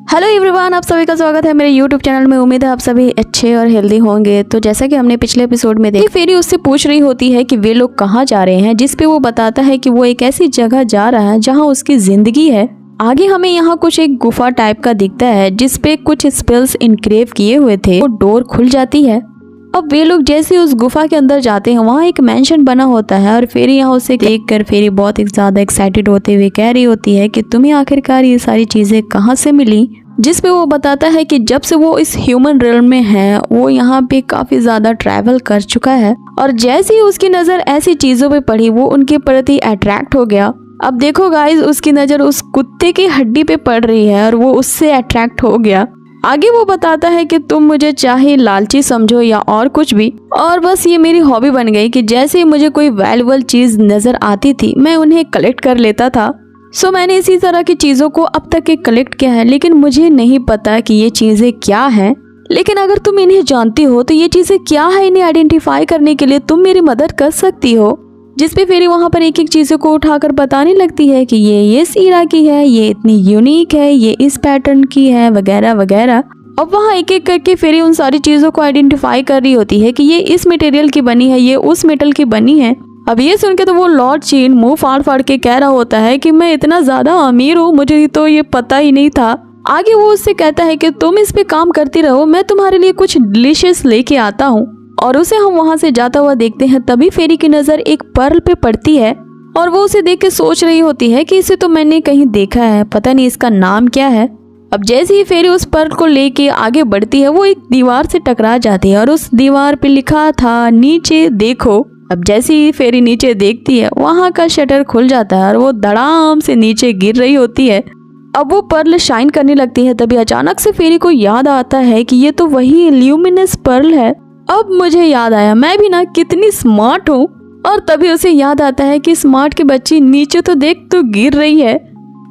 Hello everyone, आप सभी का स्वागत है मेरे यूट्यूब चैनल में। उम्मीद है आप सभी अच्छे और हेल्दी होंगे। तो जैसा कि हमने पिछले एपिसोड में देखा, फेरी उससे पूछ रही होती है कि वे लोग कहाँ जा रहे हैं, जिस पे वो बताता है कि वो एक ऐसी जगह जा रहा है जहाँ उसकी जिंदगी है। आगे हमें यहाँ कुछ एक गुफा टाइप का दिखता है जिसपे कुछ स्पेल्स इनक्रेव किए हुए थे। वो डोर खुल जाती है। अब वे लोग जैसे उस गुफा के अंदर जाते हैं, वहाँ एक मेंशन बना होता है और फेरी यहाँ उसे देखकर फेरी बहुत ज्यादा एक्साइटेड होते हुए कह रही होती है कि तुम्हें आखिरकार ये सारी चीजें कहाँ से मिली। जिस पे वो बताता है कि जब से वो इस ह्यूमन रियल्म में है, वो यहाँ पे काफी ज्यादा ट्रैवल कर चुका है और जैसे ही उसकी नजर ऐसी चीजों पे पड़ी, वो उनके प्रति अट्रैक्ट हो गया। अब देखो गाइस, उसकी नजर उस कुत्ते की हड्डी पे पड़ रही है और वो उससे अट्रैक्ट हो गया। आगे वो बताता है कि तुम मुझे चाहे लालची समझो या और कुछ भी, और बस ये मेरी हॉबी बन गई कि जैसे ही मुझे कोई वैल्यूएबल चीज नजर आती थी, मैं उन्हें कलेक्ट कर लेता था। सो मैंने इसी तरह की चीजों को अब तक कलेक्ट किया है, लेकिन मुझे नहीं पता कि ये चीजें क्या हैं। लेकिन अगर तुम इन्हें जानती हो तो ये चीजें क्या है, इन्हें आइडेंटिफाई करने के लिए तुम मेरी मदद कर सकती हो। जिसपे फेरी वहाँ पर एक एक चीजों को उठाकर बताने लगती है कि ये इस ईरा की है, ये इतनी यूनिक है, ये इस पैटर्न की है, वगैरह वगैरह। अब वहाँ एक एक करके फेरी उन सारी चीजों को आइडेंटिफाई कर रही होती है कि ये इस मटेरियल की बनी है, ये उस मेटल की बनी है। अब ये सुन के तो वो लॉर्ड चीन मुंह फाड़ फाड़ के कह रहा होता है कि मैं इतना ज्यादा अमीर हूँ, मुझे तो ये पता ही नहीं था। आगे वो उससे कहता है कि तुम इस पे काम करती रहो, मैं तुम्हारे लिए कुछ डिलीशियस लेके आता हूँ। और उसे हम वहाँ से जाता हुआ देखते हैं। तभी फेरी की नजर एक पर्ल पे पड़ती है और वो उसे देख के सोच रही होती है कि इसे तो मैंने कहीं देखा है, पता नहीं इसका नाम क्या है। अब जैसे ही फेरी उस पर्ल को लेके आगे बढ़ती है, वो एक दीवार से टकरा जाती है और उस दीवार पे लिखा था नीचे देखो। अब जैसे ही फेरी नीचे देखती है, वहाँ का शटर खुल जाता है और वो धड़ाम से नीचे गिर रही होती है। अब वो पर्ल शाइन करने लगती है। तभी अचानक से फेरी को याद आता है कि ये तो वही ल्यूमिनस पर्ल है। अब मुझे याद आया, मैं भी ना कितनी स्मार्ट हूँ। और तभी उसे याद आता है कि स्मार्ट की बच्ची नीचे तो देख, तो गिर रही है।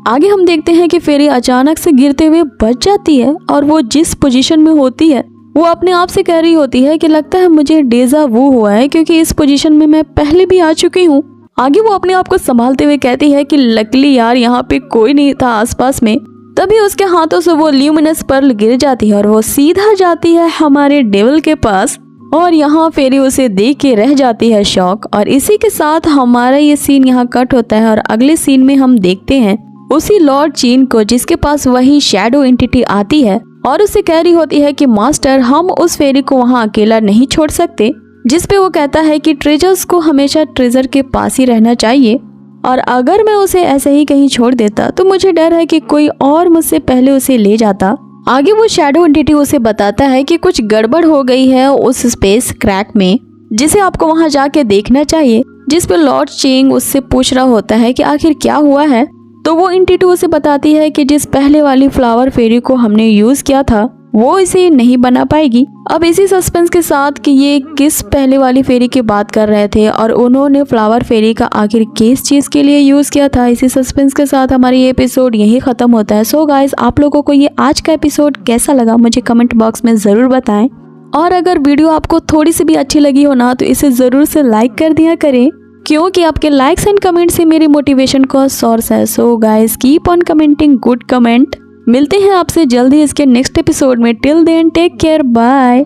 आगे हम देखते हैं कि फेरी अचानक से गिरते हुए बच जाती है और वो जिस पोजीशन में होती है, वो अपने आप से कह रही होती है कि लगता है मुझे डेजा वू हुआ है, क्योंकि इस पोजीशन में मैं पहले भी आ चुकी हूँ। आगे वो अपने आप को संभालते हुए कहती है कि लकीली यार, यहाँ पे कोई नहीं था आसपास में। तभी उसके हाथों से वो ल्यूमिनस पर्ल गिर जाती है और वो सीधा जाती है हमारे डेविल के पास। और यहाँ फेरी उसे देख के रह जाती है शॉक। और इसी के साथ हमारा ये सीन यहाँ कट होता है और अगले सीन में हम देखते हैं उसी लॉर्ड चीन को, जिसके पास वही शैडो एंटिटी आती है और उसे कह रही होती है कि मास्टर, हम उस फेरी को वहाँ अकेला नहीं छोड़ सकते। जिस पे वो कहता है कि ट्रेजर्स को हमेशा ट्रेजर के पास ही रहना चाहिए, और अगर मैं उसे ऐसे ही कहीं छोड़ देता तो मुझे डर है कि कोई और मुझसे पहले उसे ले जाता। आगे वो शैडो एंटिटी उसे बताता है कि कुछ गड़बड़ हो गई है उस स्पेस क्रैक में, जिसे आपको वहाँ जाके देखना चाहिए। जिस पे लॉर्ड चेंग उससे पूछ रहा होता है कि आखिर क्या हुआ है। तो वो एंटिटी उसे बताती है कि जिस पहले वाली फ्लावर फेरी को हमने यूज किया था, वो इसे नहीं बना पाएगी। अब इसी सस्पेंस के साथ कि ये किस पहले वाली फेरी की बात कर रहे थे और उन्होंने फ्लावर फेरी का आखिर किस चीज के लिए यूज किया था, इसी सस्पेंस के साथ हमारा ये एपिसोड यही खत्म होता है। सो गाइस, आप लोगों को ये आज का एपिसोड कैसा लगा मुझे कमेंट बॉक्स में जरूर बताएं। और अगर वीडियो आपको थोड़ी सी भी अच्छी लगी हो ना, तो इसे जरूर से लाइक कर दिया करें, क्योंकि आपके लाइक्स एंड कमेंट से मेरी मोटिवेशन का सोर्स है। So guys, keep on commenting good comment. मिलते हैं आपसे जल्दी इसके नेक्स्ट एपिसोड में। Till then take care, bye.